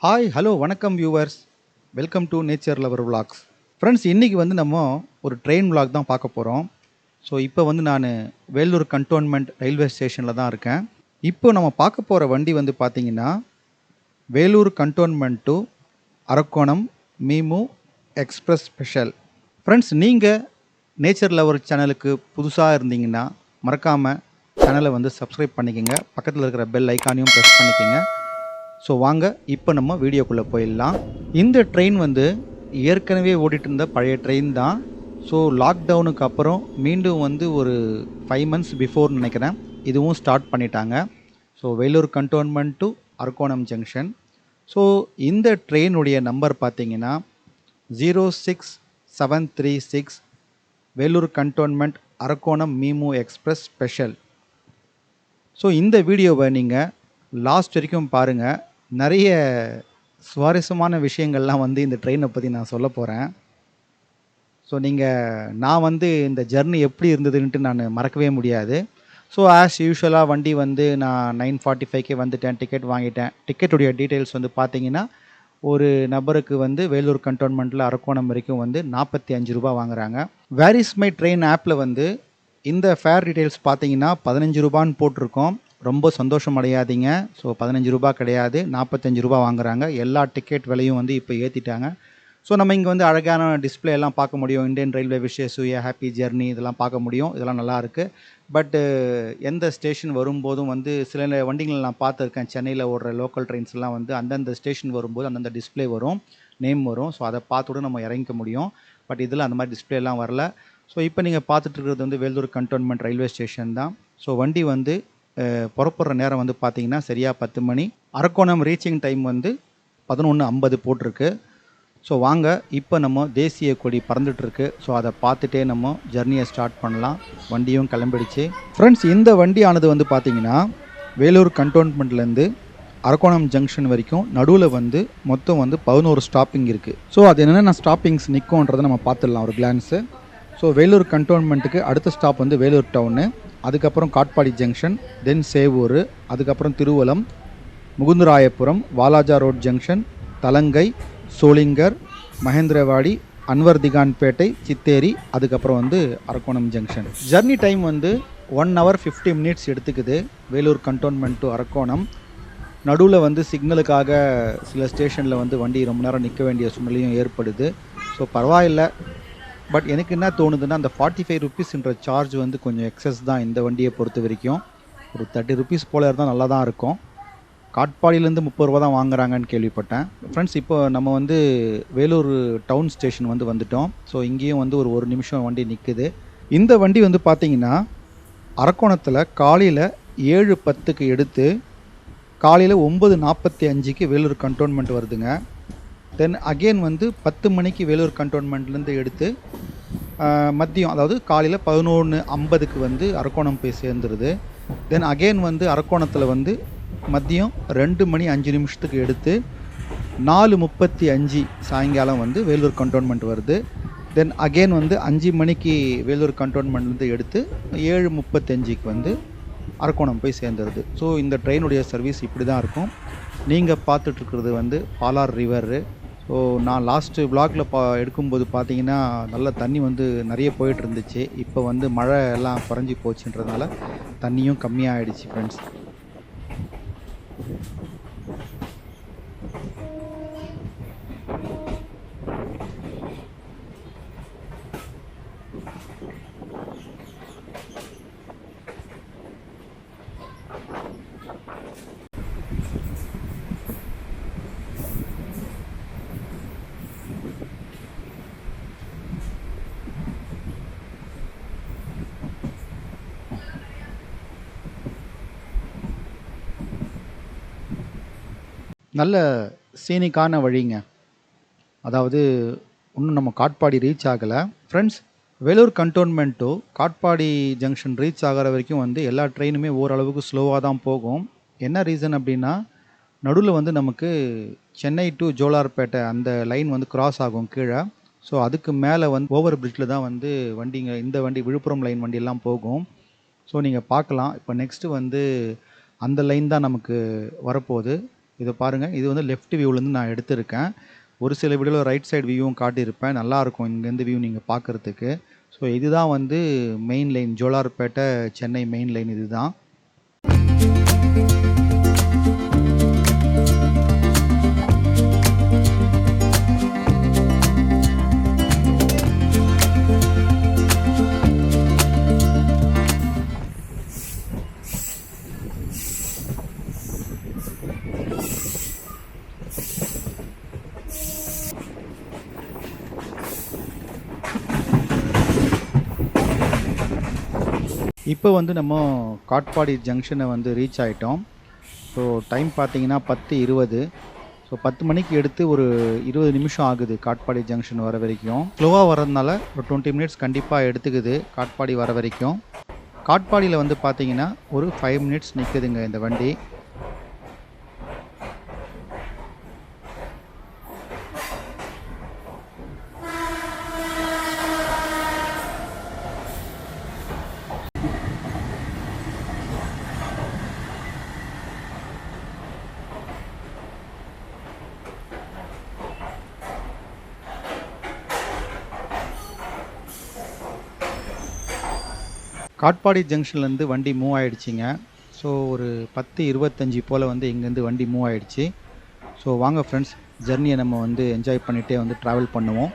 Hi hello வணக்கம் viewers, welcome to nature lower vlogs. Friends, இன்றைக்கி வந்து நம்ம ஒரு ட்ரெயின் விளாக் தான் பார்க்க போகிறோம். ஸோ இப்போ வந்து நான் வேலூர் கண்டோன்மெண்ட் ரயில்வே ஸ்டேஷனில் தான் இருக்கேன். இப்போ நம்ம பார்க்க போகிற வண்டி வந்து பார்த்திங்கன்னா Vellore cantonment to Arakkonam meme express special. Friends, நீங்கள் நேச்சர் லவர் சேனலுக்கு புதுசாக இருந்தீங்கன்னா மறக்காமல் சேனலை வந்து சப்ஸ்கிரைப் பண்ணிக்கோங்க. பக்கத்தில் இருக்கிற பெல் ஐக்கானையும் ப்ரெஸ் பண்ணிக்கோங்க. ஸோ வாங்க இப்போ நம்ம வீடியோக்குள்ளே போயிடலாம். இந்த ட்ரெயின் வந்து ஏற்கனவே ஓடிட்டு இருந்த பழைய ட்ரெயின் தான். ஸோ லாக்டவுனுக்கு அப்புறம் மீண்டும் வந்து ஒரு 5 months பிஃபோர் நினைக்கிறேன் இதுவும் ஸ்டார்ட் பண்ணிட்டாங்க. So Vellore cantonment to Arakkonam junction. So இந்த ட்ரெயினுடைய நம்பர் பார்த்தீங்கன்னா 06736 Vellore cantonment Arakkonam meme express special. So இந்த வீடியோவை நீங்கள் லாஸ்ட் வரைக்கும் பாருங்கள். நிறைய சுவாரஸ்யமான விஷயங்கள்லாம் வந்து இந்த ட்ரெயினை பற்றி நான் சொல்ல போகிறேன். ஸோ நான் வந்து இந்த ஜர்னி எப்படி இருந்ததுன்ட்டு நான் மறக்கவே முடியாது. ஸோ ஆஸ் யூஷுவலாக வண்டி வந்து நான் 9:45 வந்துட்டேன், டிக்கெட் வாங்கிட்டேன். டிக்கெட்டுடைய டீட்டெயில்ஸ் வந்து பார்த்தீங்கன்னா ஒரு நபருக்கு வந்து வேலூர் கண்டோன்மெண்ட்டில் அரக்கோணம் வரைக்கும் வந்து 45 ரூபா வாங்குகிறாங்க. வேர் இஸ் மை ட்ரெயின் ஆப்பில் வந்து இந்த ஃபேர் டீட்டெயில்ஸ் பார்த்தீங்கன்னா 15 ரூபான்னு போட்டிருக்கோம். ரொம்ப சந்தோஷம் அடையாதீங்க. ஸோ 15 ரூபா கிடையாது, 45 ரூபா வாங்குகிறாங்க. எல்லா டிக்கெட் விலையும் வந்து இப்போ ஏற்றிட்டாங்க. ஸோ நம்ம இங்கே வந்து அழகான டிஸ்பிளே எல்லாம் பார்க்க முடியும். Indian railway wishes you happy journey இதெல்லாம் பார்க்க முடியும். இதெல்லாம் நல்லா இருக்குது. பட்டு எந்த ஸ்டேஷன் வரும்போதும் வந்து சில வண்டிகள் நான் பார்த்துருக்கேன். சென்னையில் ஓடுற லோக்கல் ட்ரெயின்ஸ்லாம் வந்து அந்தந்த ஸ்டேஷன் வரும்போது அந்தந்த டிஸ்பிளே வரும், நேம் வரும். ஸோ அதை பார்த்துக்கூட நம்ம இறங்கிக்க முடியும். பட் இதில் அந்த மாதிரி டிஸ்பிளேலாம் வரல. ஸோ இப்போ நீங்கள் பார்த்துட்டு இருக்கிறது வந்து வேலூர் கண்டோன்மெண்ட் ரயில்வே ஸ்டேஷன் தான். ஸோ வண்டி வந்து புறப்படுற நேரம் வந்து பார்த்திங்கன்னா சரியாக 10 மணி. அரக்கோணம் ரீச்சிங் டைம் வந்து 11:50 போட்டிருக்கு. ஸோ வாங்க இப்போ நம்ம தேசிய கொடி பறந்துட்டுருக்கு. ஸோ அதை பார்த்துட்டே நம்ம ஜர்னியை ஸ்டார்ட் பண்ணலாம். வண்டியும் கிளம்பிடுச்சு. ஃப்ரெண்ட்ஸ், இந்த வண்டியானது வந்து பார்த்திங்கன்னா வேலூர் கண்டோன்மெண்ட்லேருந்து அரக்கோணம் ஜங்ஷன் வரைக்கும் நடுவில் வந்து மொத்தம் வந்து 11 ஸ்டாப்பிங் இருக்குது. ஸோ அது என்னென்ன ஸ்டாப்பிங்ஸ் நிற்கும்ன்றதை நம்ம பார்த்துடலாம் ஒரு கிளான்ஸு. ஸோ வேலூர் கண்டோன்மெண்ட்டுக்கு அடுத்த ஸ்டாப் வந்து வேலூர் டவுனு, அதுக்கப்புறம் காட்பாடி ஜங்ஷன், தென் சேவூர், அதுக்கப்புறம் திருவலம், முகுந்தராயபுரம், வாலாஜா ரோட் ஜங்ஷன், தலங்கை, சோளிங்கர், மகேந்திரவாடி, அன்வர் திகான்பேட்டை, சித்தேரி, அதுக்கப்புறம் வந்து அரக்கோணம் ஜங்ஷன். ஜர்னி டைம் வந்து 1 hour 50 minutes எடுத்துக்குது வேலூர் கண்டோன்மெண்ட் டு அரக்கோணம். நடுவில் வந்து சிக்னலுக்காக சில ஸ்டேஷனில் வந்து வண்டி ரொம்ப நேரம் நிற்க வேண்டிய சூழ்நிலையும் ஏற்படுது. ஸோ பரவாயில்லை. பட் எனக்கு என்ன தோணுதுன்னா அந்த 45 rupeesன்ற சார்ஜ் வந்து கொஞ்சம் எக்ஸஸ் தான் இந்த வண்டியை பொறுத்த வரைக்கும். ஒரு 30 rupees போல இருந்தால் நல்லா தான் இருக்கும். காட்பாடியிலேருந்து 30 ரூபா தான் வாங்குறாங்கன்னு கேள்விப்பட்டேன். ஃப்ரெண்ட்ஸ், இப்போ நம்ம வந்து வேலூர் டவுன் ஸ்டேஷன் வந்து வந்துட்டோம். ஸோ இங்கேயும் வந்து ஒரு நிமிஷம் வண்டி நிற்குது. இந்த வண்டி வந்து பார்த்திங்கன்னா அரக்கோணத்தில் காலையில் 7:10க்கு எடுத்து காலையில் 9:45க்கு வேலூர் கண்டோன்மெண்ட் வருதுங்க. தென் அகெயின் வந்து 10 மணிக்கு வேலூர் கண்டோன்மெண்ட்லேருந்து எடுத்து மதியம், அதாவது காலையில் 11:50க்கு வந்து அரக்கோணம் போய் சேர்ந்துருது. தென் அகெயின் வந்து அரக்கோணத்தில் வந்து மதியம் 2 மணி 5 நிமிஷத்துக்கு எடுத்து 4:35 சாயங்காலம் வந்து வேலூர் கண்டோன்மெண்ட் வருது. தென் அகெயின் வந்து 5 மணிக்கு வேலூர் கண்டோன்மெண்ட்லேருந்து எடுத்து 7:35க்கு வந்து அரக்கோணம் போய் சேர்ந்துருது. ஸோ இந்த ட்ரெயினுடைய சர்வீஸ் இப்படி தான் இருக்கும். நீங்கள் பார்த்துட்ருக்கிறது வந்து பாலார் ரிவரு. ஸோ நான் லாஸ்ட்டு வ்ளாகில் எடுக்கும்போது பார்த்தீங்கன்னா நல்ல தண்ணி வந்து நிறைய போயிட்டு இருந்துச்சு. இப்போ வந்து மழை எல்லாம் குறைஞ்சி போச்சுன்றதுனால தண்ணியும் கம்மியாகிடுச்சு ஃப்ரெண்ட்ஸ். நல்ல சீனிக்கான வழிங்க. அதாவது இன்னும் நம்ம காட்பாடி ரீச் ஆகலை friends. Vellore cantonment to Katpadi junction reach ஆகிற வரைக்கும் வந்து எல்லா ட்ரெயினுமே ஓரளவுக்கு ஸ்லோவாக தான் போகும். என்ன ரீசன் அப்படின்னா நடுவில் வந்து நமக்கு சென்னை டு ஜோலார்பேட்டை அந்த லைன் வந்து கிராஸ் ஆகும் கீழே. ஸோ அதுக்கு மேலே வந்து ஓவர் பிரிட்ஜில் தான் வந்து இந்த வண்டி விழுப்புரம் லைன் வண்டியெல்லாம் போகும். ஸோ நீங்கள் பார்க்கலாம். இப்போ நெக்ஸ்ட்டு வந்து அந்த லைன் தான் நமக்கு வரப்போகுது. இதை பாருங்கள், இது வந்து லெஃப்ட் வியூவிலேருந்து நான் எடுத்திருக்கேன். ஒரு சில வீடியோவில் ரைட் சைடு வியூவும் காட்டியிருப்பேன். நல்லாயிருக்கும் இங்கேருந்து வியூ நீங்கள் பார்க்குறதுக்கு. ஸோ இதுதான் வந்து main line, Jolarpettai Chennai main line இதுதான். இப்போ வந்து நம்ம காட்பாடி ஜங்ஷனை வந்து ரீச் ஆகிட்டோம். ஸோ டைம் பார்த்தீங்கன்னா 10:20. ஸோ 10 மணிக்கு எடுத்து ஒரு 20 நிமிஷம் ஆகுது காட்பாடி ஜங்ஷன் வர வரைக்கும். ஸ்லோவாக வர்றதுனால ஒரு 20 மினிட்ஸ் கண்டிப்பாக எடுத்துக்குது காட்பாடி வர வரைக்கும். காட்பாடியில் வந்து பார்த்தீங்கன்னா ஒரு 5 மினிட்ஸ் நிற்குதுங்க இந்த வண்டி. காட்பாடி ஜங்ஷன்லேருந்து வண்டி மூவ் ஆகிடுச்சிங்க. ஸோ ஒரு 10:25 போல் வந்து இங்கேருந்து வண்டி மூவ் ஆகிடுச்சி. ஸோ வாங்க ஃப்ரெண்ட்ஸ், ஜர்னியை நம்ம வந்து என்ஜாய் பண்ணிகிட்டே வந்து ட்ராவல் பண்ணுவோம்.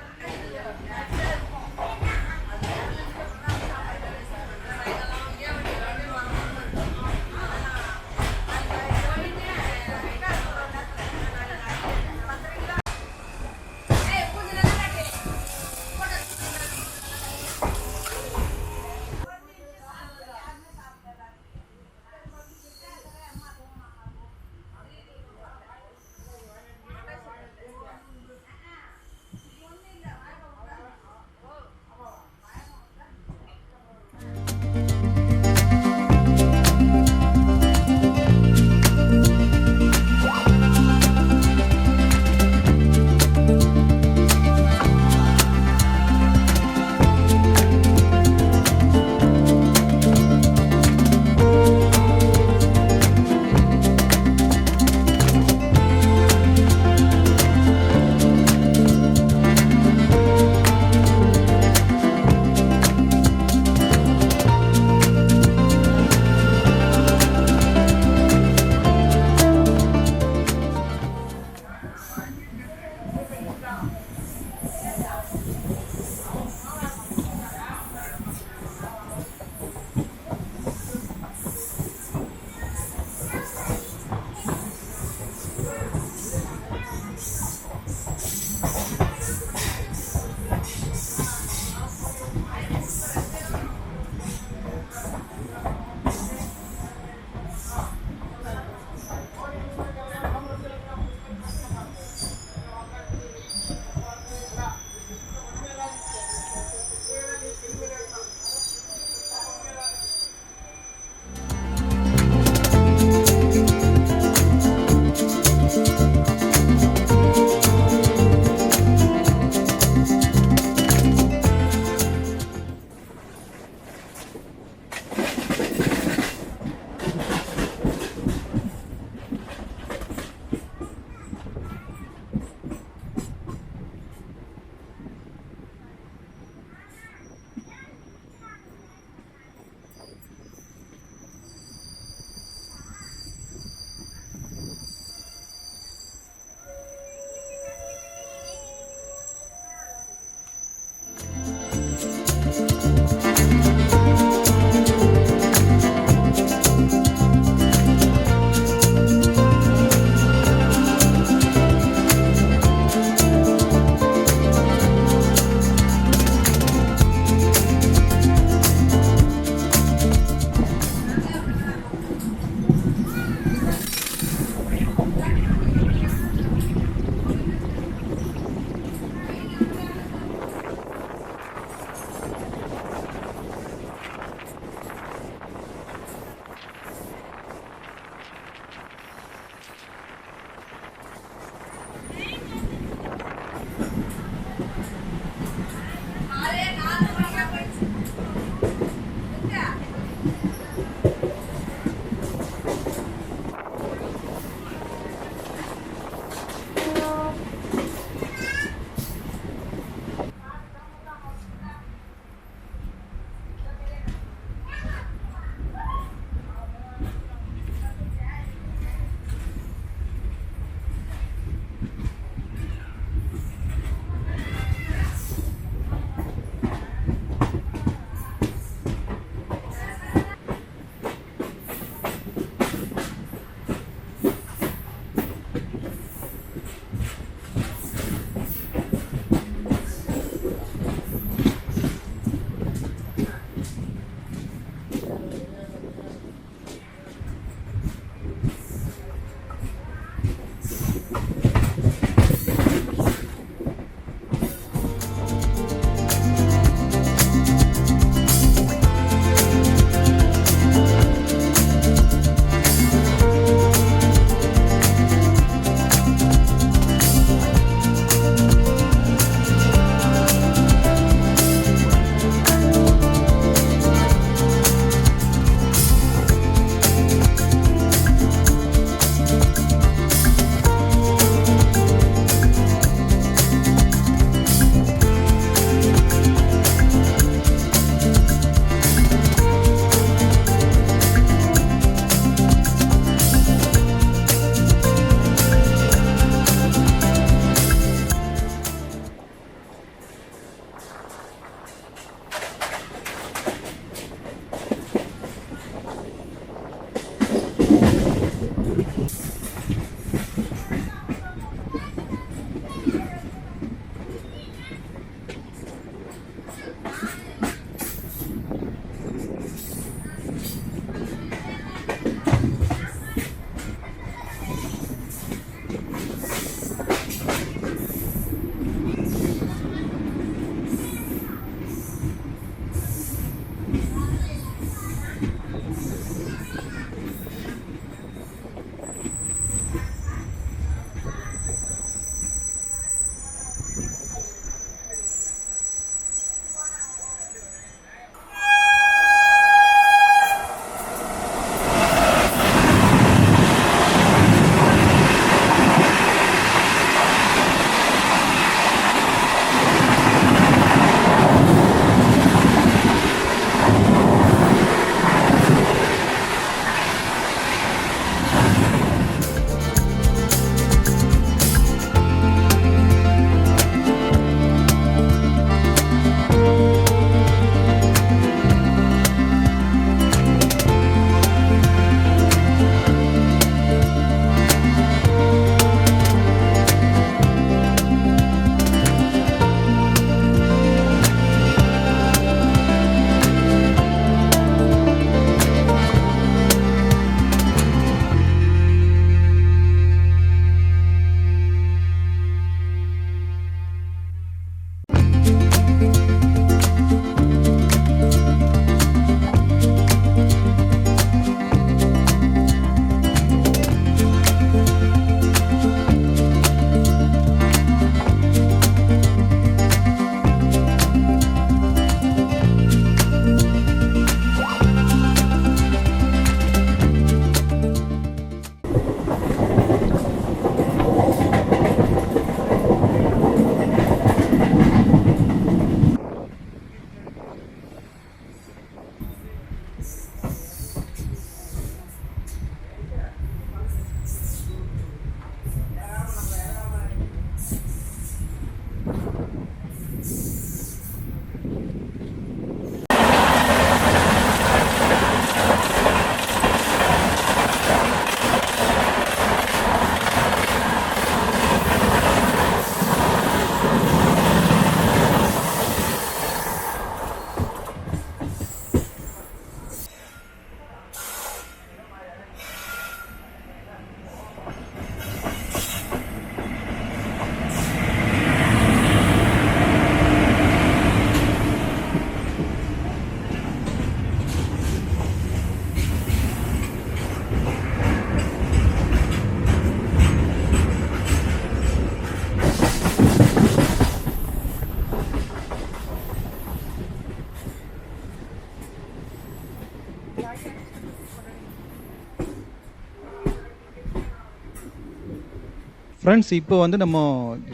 ஃப்ரெண்ட்ஸ், இப்போ வந்து நம்ம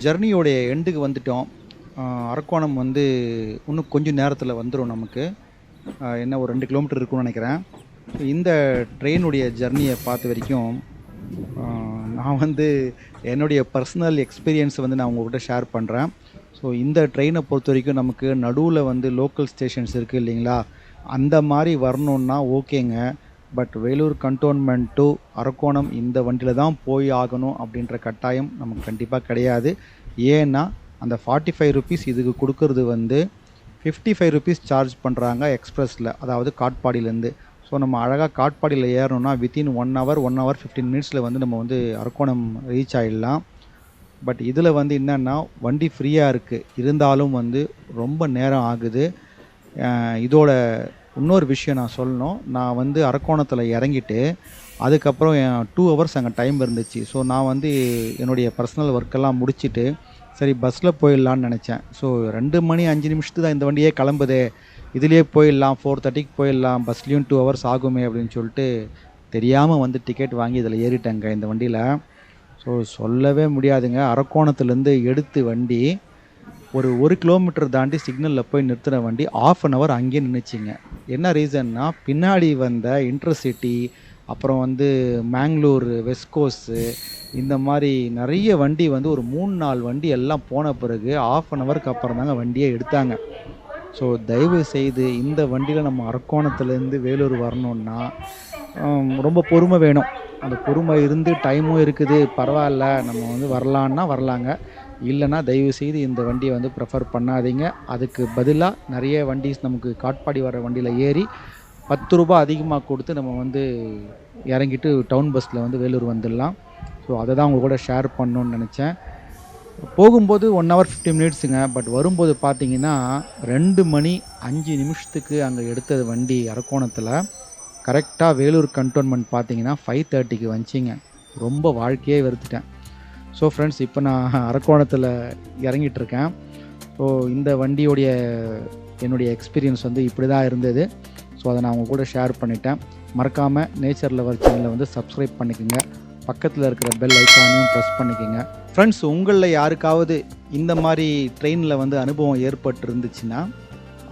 ஜர்னியோடைய எண்டுக்கு வந்துட்டோம். அரக்கோணம் வந்து இன்னும் கொஞ்சம் நேரத்தில் வந்துடும் நமக்கு. என்ன ஒரு 2 கிலோமீட்டர் இருக்கும்னு நினைக்கிறேன். இந்த ட்ரெயினுடைய ஜர்னியை பார்த்த வரைக்கும் நான் வந்து என்னுடைய பர்சனல் எக்ஸ்பீரியன்ஸை வந்து நான் உங்கள்கிட்ட ஷேர் பண்ணுறேன். ஸோ இந்த ட்ரெயினை பொறுத்த வரைக்கும் நமக்கு நடுவில் வந்து லோக்கல் ஸ்டேஷன்ஸ் இருக்குது இல்லைங்களா, அந்த மாதிரி வரணுன்னா ஓகேங்க. But Vellore cantonment to Arakkonam இந்த வண்டியில் தான் போய் ஆகணும் அப்படின்ற கட்டாயம் நமக்கு கண்டிப்பாக கிடையாது. ஏன்னா அந்த 45 ருபீஸ் இதுக்கு கொடுக்கறது வந்து 55 ருபீஸ் சார்ஜ் பண்ணுறாங்க எக்ஸ்ப்ரெஸில், அதாவது காட்பாடியிலேருந்து. ஸோ நம்ம அழகாக காட்பாடியில் ஏறணும்னா வித்தின் 1 hour 15 மினிட்ஸில் வந்து நம்ம வந்து அரக்கோணம் ரீச் ஆகிடலாம். பட் இதில் வந்து என்னென்னா வண்டி ஃப்ரீயாக இருக்குது, இருந்தாலும் வந்து ரொம்ப நேரம் ஆகுது. இதோட இன்னொரு விஷயம் நான் சொல்லணும். நான் வந்து அரக்கோணத்தில் இறங்கிட்டு அதுக்கப்புறம் 2 hours அங்கே டைம் இருந்துச்சு. ஸோ நான் வந்து என்னுடைய பர்சனல் ஒர்க்கெல்லாம் முடிச்சுட்டு சரி பஸ்ஸில் போயிடலான்னு நினச்சேன். ஸோ 2 மணி 5 நிமிஷத்துக்கு தான் இந்த வண்டியே கிளம்புதே, இதுலேயே போயிடலாம், 4:30க்கு போயிடலாம், பஸ்லேயும் 2 hours ஆகுமே அப்படின்னு சொல்லிட்டு தெரியாமல் வந்து டிக்கெட் வாங்கி இதில் ஏறிட்டேங்க இந்த வண்டியில். ஸோ சொல்லவே முடியாதுங்க. அரக்கோணத்துலேருந்து எடுத்து வண்டி ஒரு 1 கிலோமீட்டர் தாண்டி சிக்னலில் போய் நிறுத்தின வண்டி 1/2 hour அங்கேயே நின்றுச்சிங்க. என்ன ரீசன்னா, பின்னாடி வந்த இன்டர்சிட்டி, அப்புறம் வந்து மேங்களூர், வெஸ்ட் கோஸ்ட்டு, இந்த மாதிரி நிறைய வண்டி வந்து ஒரு 3-4 வண்டி எல்லாம் போன பிறகு 1/2 hourக்கு அப்புறம் தாங்க வண்டியே எடுத்தாங்க. ஸோ தயவு செய்து இந்த வண்டியில் நம்ம அரக்கோணத்துலேருந்து வேலூர் வரணுன்னா ரொம்ப பொறுமை வேணும். அந்த பொறுமை இருந்து டைமும் இருக்குது, பரவாயில்ல நம்ம வந்து வரலான்னா வரலாங்க. இல்லைன்னா தயவுசெய்து இந்த வண்டியை வந்து ப்ரிஃபர் பண்ணாதீங்க. அதுக்கு பதிலாக நிறைய வண்டிஸ் நமக்கு காட்பாடி வர வண்டியில் ஏறி ₹10 அதிகமாக கொடுத்து நம்ம வந்து இறங்கிட்டு டவுன் பஸ்ஸில் வந்து வேலூர் வந்துடலாம். ஸோ அதை தான் உங்கள் கூட ஷேர் பண்ணணுன்னு நினச்சேன். போகும்போது 1 ஹவர் 50 மினிட்ஸுங்க. பட் வரும்போது பார்த்தீங்கன்னா 2 மணி 5 நிமிஷத்துக்கு அங்கே எடுத்தது வண்டி அரக்கோணத்தில். கரெக்டாக வேலூர் கண்டோன்மெண்ட் பார்த்தீங்கன்னா 5:30க்கு வந்துச்சிங்க. ரொம்ப வாழ்க்கையே வெறுத்துட்டேன். ஸோ ஃப்ரெண்ட்ஸ், இப்போ நான் அரக்கோணத்தில் இறங்கிட்டுருக்கேன். ஸோ இந்த வண்டியோடைய என்னுடைய எக்ஸ்பீரியன்ஸ் வந்து இப்படி தான் இருந்தது. ஸோ அதை நான் உங்கள் கூட ஷேர் பண்ணிட்டேன். மறக்காமல் நேச்சர் லவர் சேனலை வந்து சப்ஸ்கிரைப் பண்ணிக்கோங்க. பக்கத்தில் இருக்கிற பெல் ஐக்கானையும் ப்ரெஸ் பண்ணிக்கோங்க. ஃப்ரெண்ட்ஸ், உங்களில் யாருக்காவது இந்த மாதிரி ட்ரெயினில் வந்து அனுபவம் ஏற்பட்டு இருந்துச்சுன்னா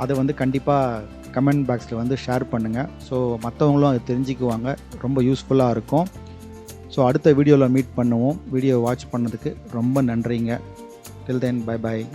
அதை வந்து கண்டிப்பாக கமெண்ட் பாக்ஸில் வந்து ஷேர் பண்ணுங்கள். ஸோ மற்றவங்களும் அதை தெரிஞ்சுக்குவாங்க. ரொம்ப யூஸ்ஃபுல்லாக இருக்கும். ஸோ அடுத்த வீடியோவில் மீட் பண்ணுவோம். வீடியோ வாட்ச் பண்ணதுக்கு ரொம்ப நன்றிங்க. டில் தென், பை பாய்.